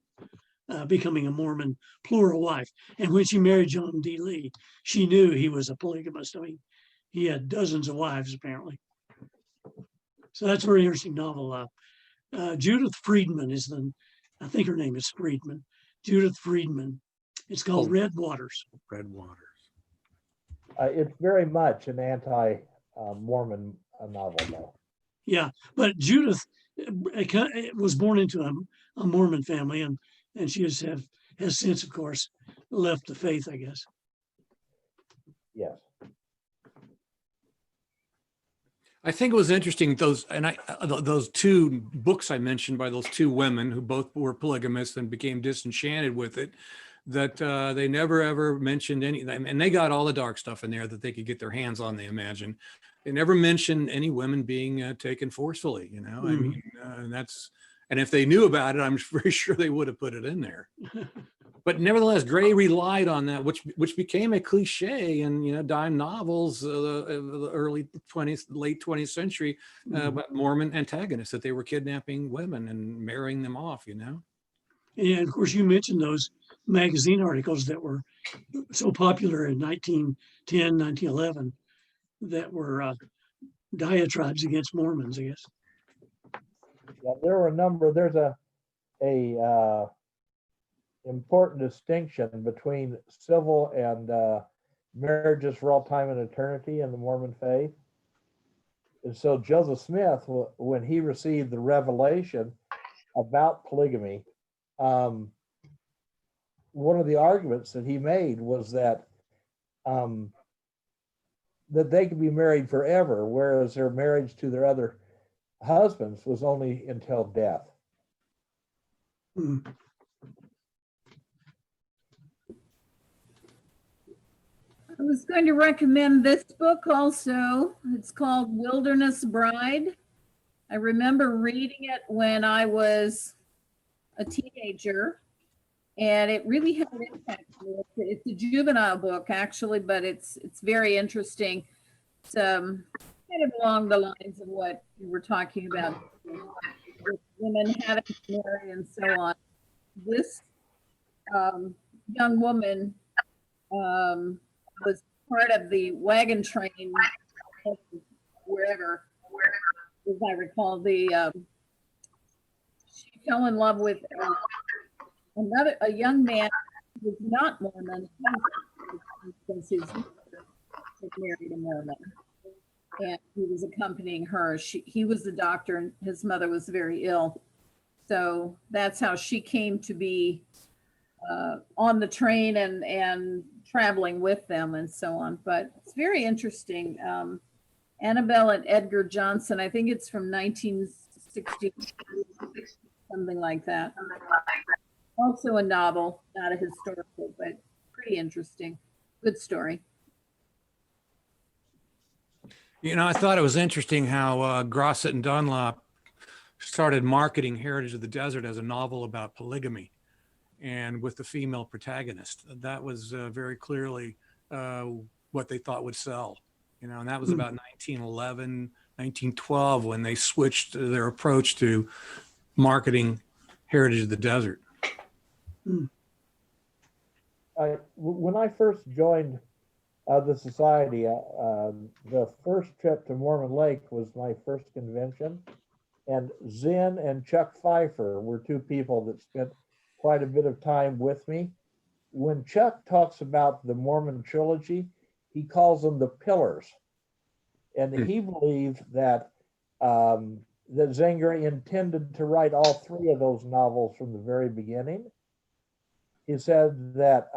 becoming a Mormon plural wife. And when she married John D. Lee, she knew he was a polygamist. I mean, he had dozens of wives, apparently. So that's a very interesting novel. Judith Friedman I think her name is Friedman. Judith Friedman. It's called Red Waters.
Red Waters.
It's very much an anti-Mormon novel, though.
Yeah, but Judith was born into a Mormon family, and she has since, of course, left the faith, I guess.
Yes.
I think it was interesting those two books I mentioned by those two women who both were polygamists and became disenchanted with it, that they never ever mentioned any, and they got all the dark stuff in there that they could get their hands on, they imagine. They never mentioned any women being taken forcefully, you know. I mean, and if they knew about it, I'm very sure they would have put it in there. But nevertheless, Gray relied on that, which became a cliche in, you know, dime novels, the early 20th, late 20th century, about Mormon antagonists, that they were kidnapping women and marrying them off, you know.
And of course, you mentioned those magazine articles that were so popular in 1910, 1911, that were diatribes against Mormons, I guess.
Yeah, there were a number. There's a important distinction between civil and marriages for all time and eternity in the Mormon faith. And so Joseph Smith, when he received the revelation about polygamy, one of the arguments that he made was that that they could be married forever, whereas their marriage to their other husbands was only until death.
I was going to recommend this book also. It's called Wilderness Bride. I remember reading it when I was a teenager, and it really had an impact on me. It's a juvenile book, actually, but it's very interesting. It's kind of along the lines of what you were talking about, with women having to marry and so on. This young woman was part of the wagon train, wherever, as I recall. She fell in love with a young man who was not Mormon, since his mother had married a Mormon, and he was accompanying her. He was the doctor, and his mother was very ill. So that's how she came to be on the train and traveling with them and so on. But it's very interesting. Annabelle and Edgar Johnson, I think it's from 1960, something like that. Also a novel, not a historical, but pretty interesting. Good story.
You know, I thought it was interesting how Grosset and Dunlop started marketing Heritage of the Desert as a novel about polygamy. and with the female protagonist. That was very clearly what they thought would sell, and that was about 1911, 1912 when they switched their approach to marketing Heritage of the Desert.
When I first joined the society, the first trip to Mormon Lake was my first convention, and Zane and Chuck Pfeiffer were two people that spent quite a bit of time with me. When Chuck talks about the Mormon trilogy, he calls them the pillars, and he believed that that Zane Grey intended to write all three of those novels from the very beginning. He said that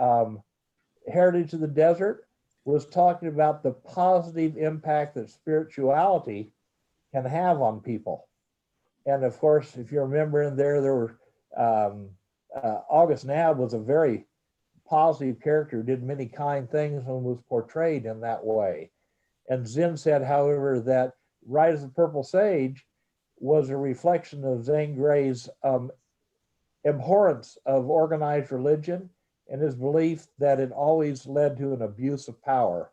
Heritage of the Desert was talking about the positive impact that spirituality can have on people. And of course, if you remember in there were, August Nab was a very positive character, did many kind things and was portrayed in that way. And Zinn said, however, that Rise of the Purple Sage was a reflection of Zane Grey's abhorrence of organized religion and his belief that it always led to an abuse of power.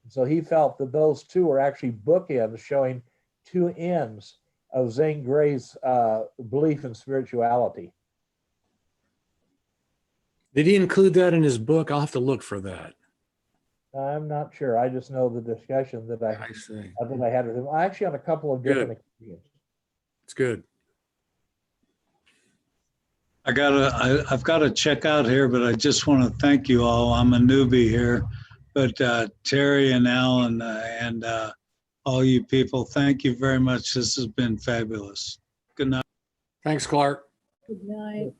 So he felt that those two were actually bookends showing two ends of Zane Grey's belief in spirituality.
Did he include that in his book? I'll have to look for that.
I'm not sure. I just know the discussion that I
see.
that I had with him. Actually, on a couple of different occasions.
It's good.
I've got to check out here, but I just want to thank you all. I'm a newbie here, but Terry and Alan and all you people, thank you very much. This has been fabulous. Good night.
Thanks, Clark.
Good night.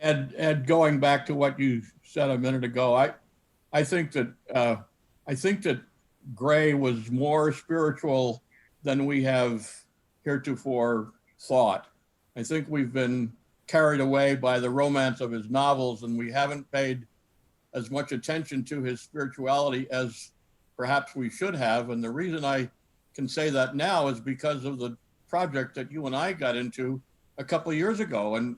Ed, going back to what you said a minute ago, I think that Gray was more spiritual than we have heretofore thought. I think we've been carried away by the romance of his novels, and we haven't paid as much attention to his spirituality as perhaps we should have. And the reason I can say that now is because of the project that you and I got into a couple of years ago. And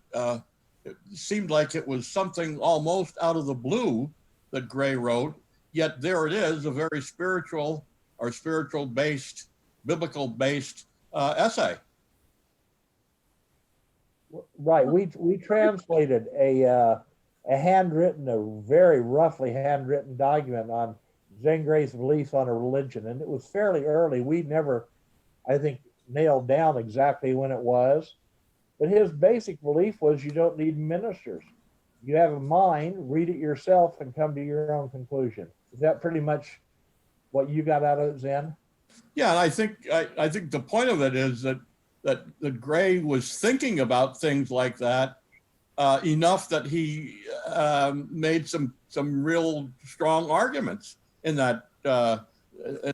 it seemed like it was something almost out of the blue that Gray wrote, yet there it is, a very spiritual or spiritual-based, biblical-based essay.
Right. We translated a handwritten, a very roughly handwritten document on Zane Grey's beliefs on a religion, and it was fairly early. We never, I think, nailed down exactly when it was, but his basic belief was you don't need ministers. You have a mind, read it yourself, and come to your own conclusion. Is that pretty much what you got out of it, Zen?
Yeah, and I think the point of it is that Gray was thinking about things like that enough that he made some real strong arguments in that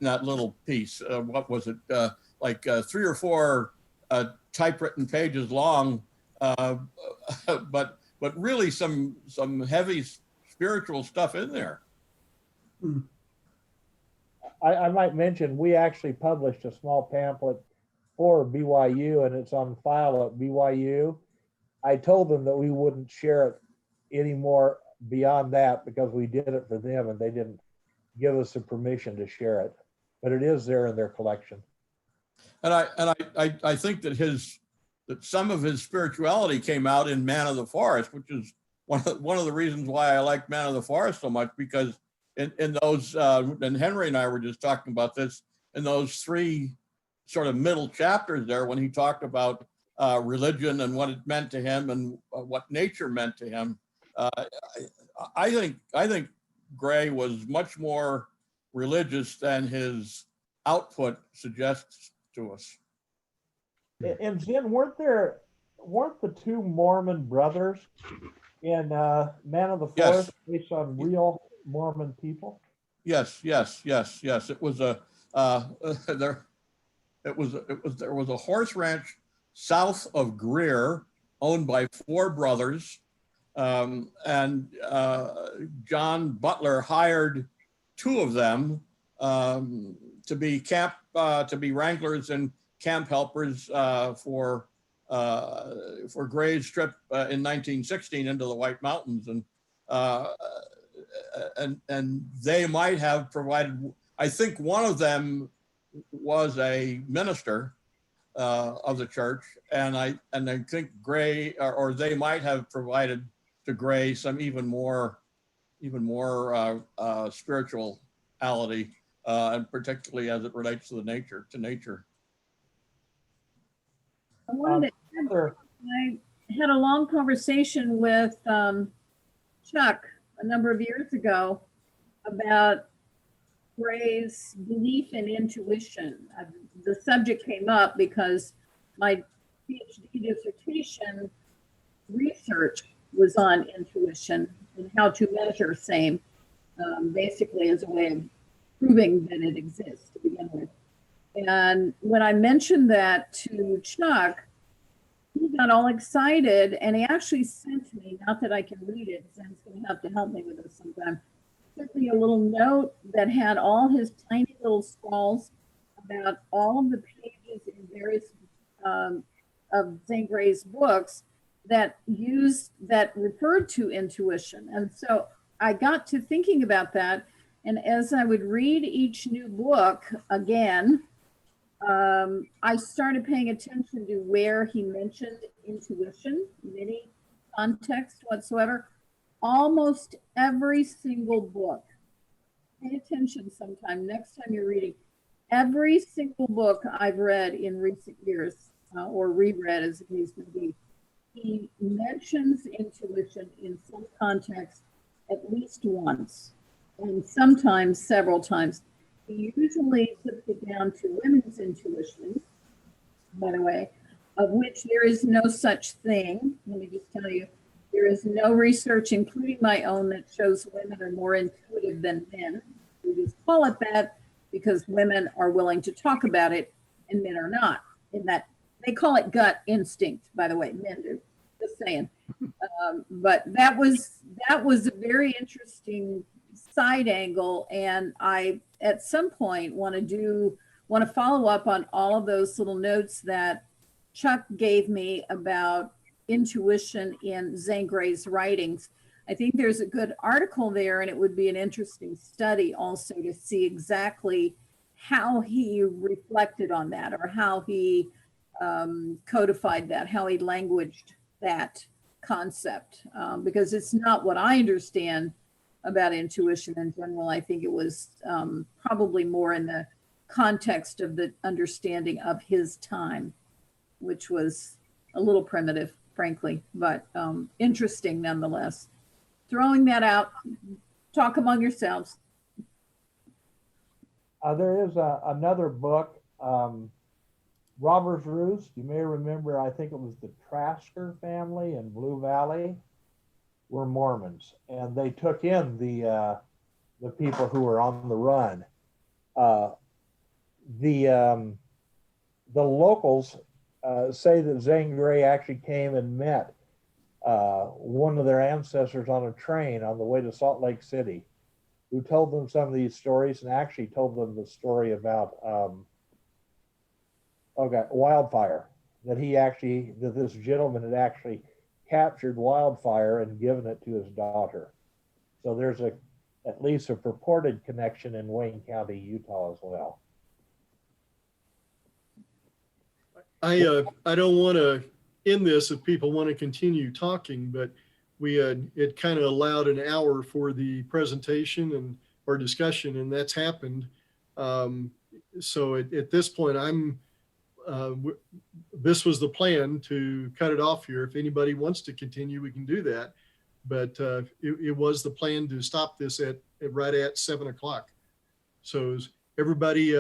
little piece. What was it? Like 3 or 4 typewritten pages long, but really some heavy spiritual stuff in there.
I might mention we actually published a small pamphlet for BYU, and it's on file at BYU. I told them that we wouldn't share it anymore beyond that because we did it for them and they didn't give us the permission to share it, but it is there in their collection.
And I think that some of his spirituality came out in Man of the Forest, which is one of the reasons why I like Man of the Forest so much, because in those and Henry and I were just talking about this, in those 3 sort of middle chapters there, when he talked about religion and what it meant to him and what nature meant to him, I think Gray was much more religious than his output suggests to us.
And Zen, weren't the 2 Mormon brothers in Man of the Forest based on real Mormon people?
Yes. It was there was a horse ranch south of Greer owned by 4 brothers, and John Butler hired 2 of them to be wranglers and camp helpers for for Gray's trip in 1916 into the White Mountains, and they might have provided. I think one of them was a minister of the church, and I think Gray or they might have provided to Gray some even more spirituality, and particularly as it relates to nature.
I wanted to I had a long conversation with Chuck a number of years ago about Gray's belief in intuition. The subject came up because my PhD dissertation research was on intuition and how to measure same, basically as a way of proving that it exists to begin with. And when I mentioned that to Chuck, he got all excited, and he actually sent me, not that I can read it, Zane's going to have to help me with this sometime, sent me a little note that had all his tiny little scrawls about all of the pages in various of Zane Gray's books that referred to intuition. And so I got to thinking about that, and as I would read each new book again, I started paying attention to where he mentioned intuition in any context whatsoever. Almost every single book, pay attention sometime, next time you're reading, every single book I've read in recent years, or reread as the case may be, he mentions intuition in some context at least once, and sometimes several times. He usually puts it down to women's intuition, by the way, of which there is no such thing. Let me just tell you, there is no research, including my own, that shows women are more intuitive than men. We just call it that because women are willing to talk about it and men are not. In that, they call it gut instinct, by the way, men do. Just saying. But that was a very interesting side angle, and I at some point want to follow up on all of those little notes that Chuck gave me about intuition in Zane Gray's writings. I think there's a good article there, and it would be an interesting study also to see exactly how he reflected on that, or how he codified that, how he languaged that concept, because it's not what I understand about intuition in general. I think it was probably more in the context of the understanding of his time, which was a little primitive, frankly, but interesting nonetheless. Throwing that out, talk among yourselves.
There is another book, Robber's Roost. You may remember, I think it was the Trasker family in Blue Valley were Mormons, and they took in the people who were on the run. The locals say that Zane Grey actually came and met one of their ancestors on a train on the way to Salt Lake City, who told them some of these stories, and actually told them the story about wildfire, that this gentleman had actually captured wildfire and given it to his daughter. So there's at least a purported connection in Wayne County, Utah as well.
I don't want to end this if people want to continue talking, but it kind of allowed an hour for the presentation and or discussion, and that's happened. So at this point, this was the plan, to cut it off here. If anybody wants to continue, we can do that. But it was the plan to stop this right at 7 o'clock. So is everybody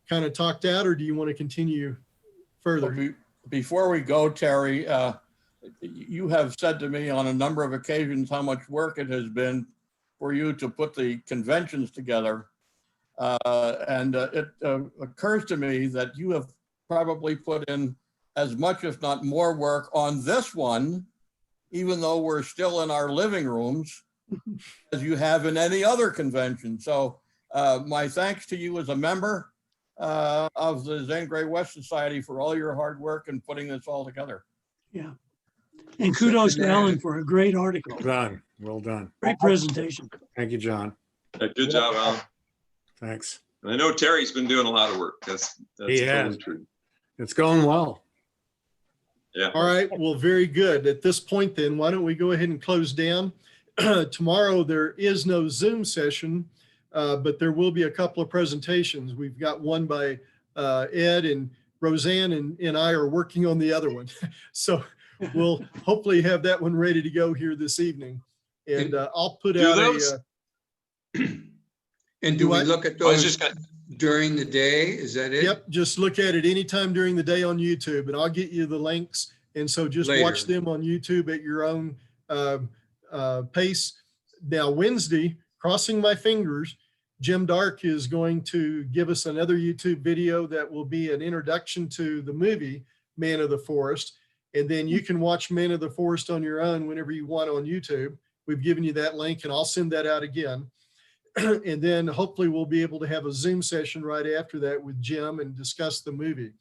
kind of talked out, or do you want to continue further?
Well, before we go, Terry, you have said to me on a number of occasions how much work it has been for you to put the conventions together. And it occurs to me that you have probably put in as much, if not more, work on this one, even though we're still in our living rooms, as you have in any other convention. So my thanks to you as a member. of the Zane Grey West Society for all your hard work in putting this all together.
Yeah. And kudos to Alan for a great article.
Well done. Well done.
Great presentation.
Thank you, John.
Good job, Alan.
Thanks.
And I know Terry's been doing a lot of work. That's
He
totally
has.
true.
It's going well.
Yeah.
All right, well, very good. At this point then, why don't we go ahead and close down? Tomorrow, there is no Zoom session, but there will be a couple of presentations. We've got one by Ed, and Roseanne and I are working on the other one. So we'll hopefully have that one ready to go here this evening. And I'll put
Do
out
those-
And do we look at
I was
those
just gonna,
during the day? Is that it?
Yep, just look at it anytime during the day on YouTube, and I'll get you the links. And so just watch
Later.
them on YouTube at your own pace. Now, Wednesday, crossing my fingers, Jim Dark is going to give us another YouTube video that will be an introduction to the movie Man of the Forest. And then you can watch Man of the Forest on your own whenever you want on YouTube. We've given you that link, and I'll send that out again. And then hopefully we'll be able to have a Zoom session right after that with Jim and discuss the movie.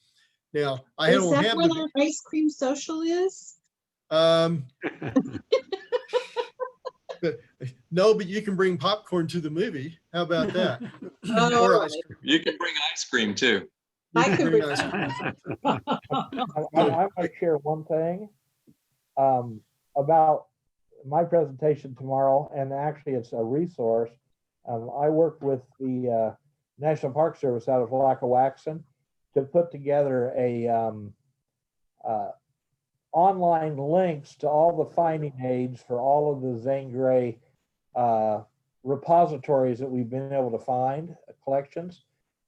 Now, I
Is
don't
that
have
where
the,
that ice cream social is?
no, but you can bring popcorn to the movie. How about that?
Oh,
Or
right.
ice cream.
you can bring ice cream too.
You
I
can
could
bring
bring
ice cream.
I might share one thing about my presentation tomorrow, and actually it's a resource. I worked with the National Park Service out of Lackawaxen to put together a online links to all the finding aids for all of the Zane Grey repositories that we've been able to find, collections.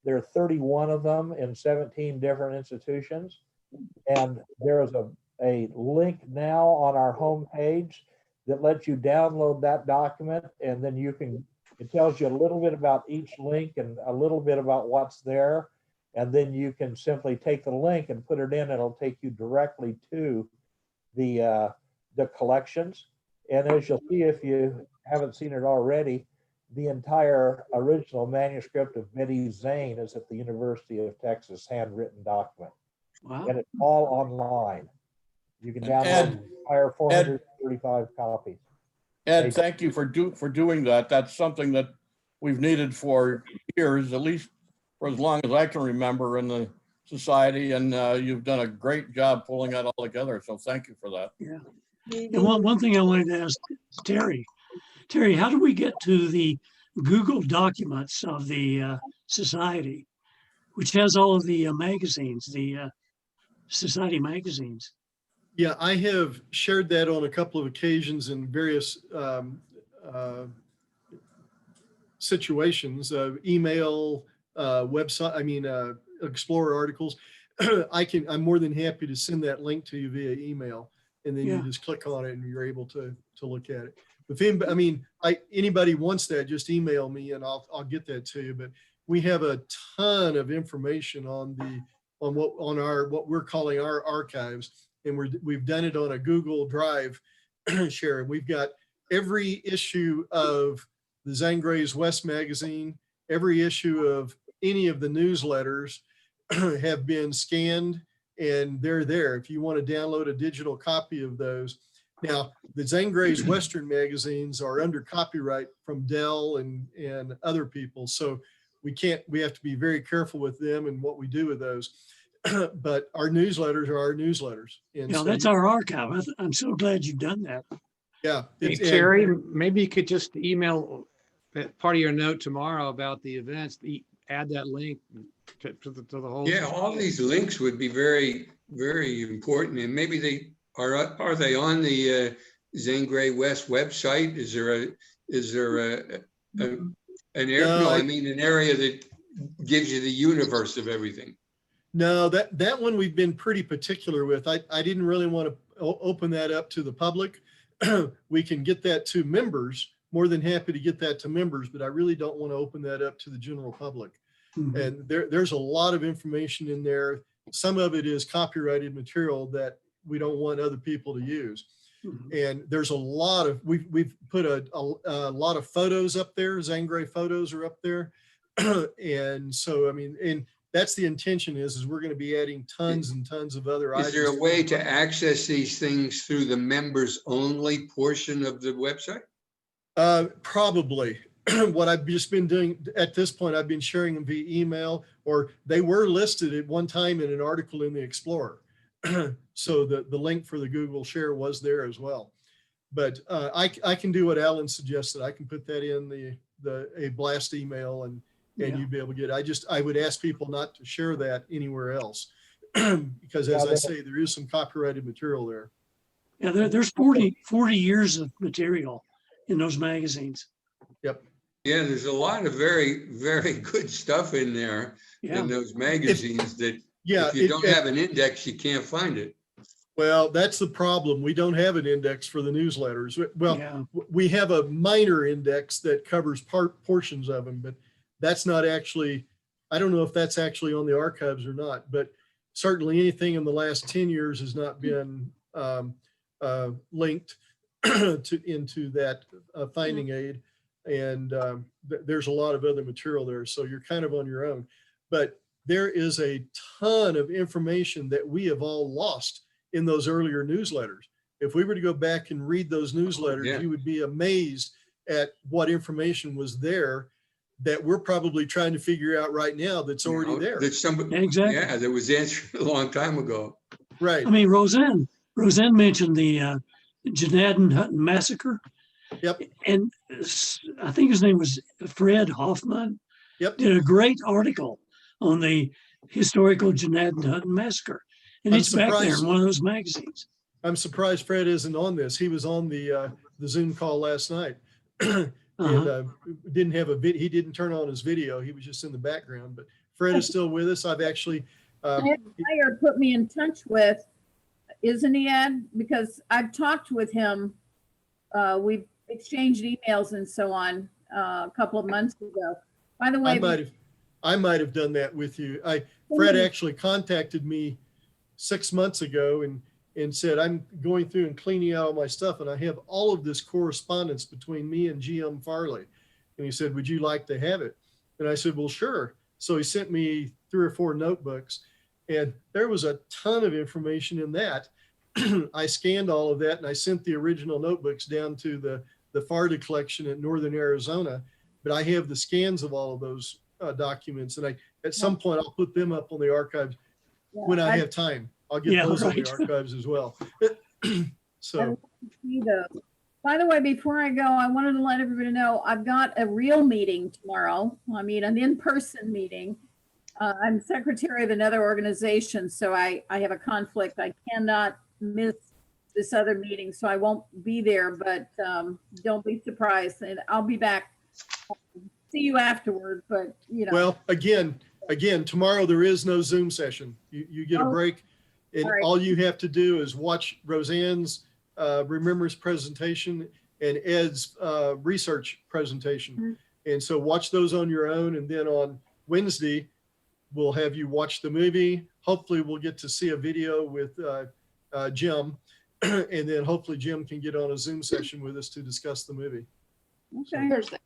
There are 31 of them in 17 different institutions. And there is a link now on our homepage that lets you download that document, and then it tells you a little bit about each link and a little bit about what's there. And then you can simply take the link and put it in. It'll take you directly to the collections. And as you'll see, if you haven't seen it already, the entire original manuscript of Betty Zane is at the University of Texas handwritten document.
Wow.
And it's all online. You can download
Ed-
the entire 435 copies.
Ed, thank you for doing that. That's something that we've needed for years, at least for as long as I can remember in the society. And you've done a great job pulling that all together. So thank you for that.
Yeah. And one thing I wanted to ask Terry, how do we get to the Google documents of the society, which has all of the magazines, the society magazines?
Yeah, I have shared that on a couple of occasions in various situations, email, website, Explorer articles. I'm more than happy to send that link to you via email, and then
Yeah.
you just click on it and you're able to look at it. If anybody wants that, just email me and I'll get that to you. But we have a ton of information on what we're calling our archives, and we've done it on a Google Drive share. And we've got every issue of the Zane Grey's West magazine, every issue of any of the newsletters have been scanned, and they're there if you want to download a digital copy of those. Now, the Zane Grey's Western magazines are under copyright from Dell and other people, so we have to be very careful with them and what we do with those. But our newsletters are our newsletters. And
Yeah,
so
that's our archive. I'm so glad you've done that.
yeah.
Hey,
it's-
Terry, maybe you could just email that part of your note tomorrow about the events, add that link to the whole.
Yeah, all these links would be very, very important, and maybe they are they on the Zane Grey West website? Is there an area?
No,
No, I mean an area that gives you the universe of everything.
No, that one we've been pretty particular with. I didn't really want to open that up to the public. We can get that to members, more than happy to get that to members, but I really don't want to open that up to the general public.
Mhm.
And there's a lot of information in there. Some of it is copyrighted material that we don't want other people to use.
Mhm.
And there's a lot of, we've put a lot of photos up there. Zane Grey photos are up there. And so, and that's the intention is we're going to be adding tons and tons of other items.
Is there a way to access these things through the members only portion of the website?
Probably. What I've just been doing at this point, I've been sharing them via email, or they were listed at one time in an article in the Explorer. So the link for the Google share was there as well. But I can do what Alan suggested. I can put that in a blast email and you'd be able to get it. I would ask people not to share that anywhere else because as I say, there is some copyrighted material there.
Yeah, there's 40 years of material in those magazines.
Yep.
Yeah, there's a lot of very, very good stuff in there in those magazines that if you don't have an index, you can't find it.
Well, that's the problem. We don't have an index for the newsletters. Well, we have a minor index that covers portions of them, but that's not actually, I don't know if that's actually on the archives or not, but certainly anything in the last 10 years has not been linked into that finding aid. And there's a lot of other material there. So you're kind of on your own, but there is a ton of information that we have all lost in those earlier newsletters. If we were to go back and read those newsletters, you would be amazed at what information was there that we're probably trying to figure out right now that's already there.
That somebody,
Exactly.
yeah, that was answered a long time ago.
Right.
I mean, Roseanne mentioned the Janadin Hutton Massacre.
Yep.
And I think his name was Fred Hoffman.
Yep.
Did a great article on the historical Janadin Hutton Massacre. And it's back there in one of those magazines.
I'm surprised Fred isn't on this. He was on the Zoom call last night. And didn't have a video. He didn't turn on his video. He was just in the background, but Fred is still with us. I've actually
Meyer put me in touch with, isn't he, Ed? Because I've talked with him. We've exchanged emails and so on a couple of months ago. By the way,
I might have done that with you. Fred actually contacted me 6 months ago and said, I'm going through and cleaning out all my stuff, and I have all of this correspondence between me and GM Farley. And he said, would you like to have it? And I said, well, sure. So he sent me 3 or 4 notebooks, and there was a ton of information in that. I scanned all of that, and I sent the original notebooks down to the Farley collection in Northern Arizona. But I have the scans of all of those documents, and at some point I'll put them up on the archives when I have time. I'll get those on the archives as well. So,
by the way, before I go, I wanted to let everybody know I've got a real meeting tomorrow. I mean, an in-person meeting. I'm secretary of another organization, so I have a conflict. I cannot miss this other meeting, so I won't be there, but don't be surprised. And I'll be back. See you afterward, but you know.
Well, again, tomorrow there is no Zoom session. You get a break. And all you have to do is watch Roseanne's Remembrance presentation and Ed's research presentation. And so watch those on your own. And then on Wednesday, we'll have you watch the movie. Hopefully we'll get to see a video with Jim. And then hopefully Jim can get on a Zoom session with us to discuss the movie.
Okay.
Thursday.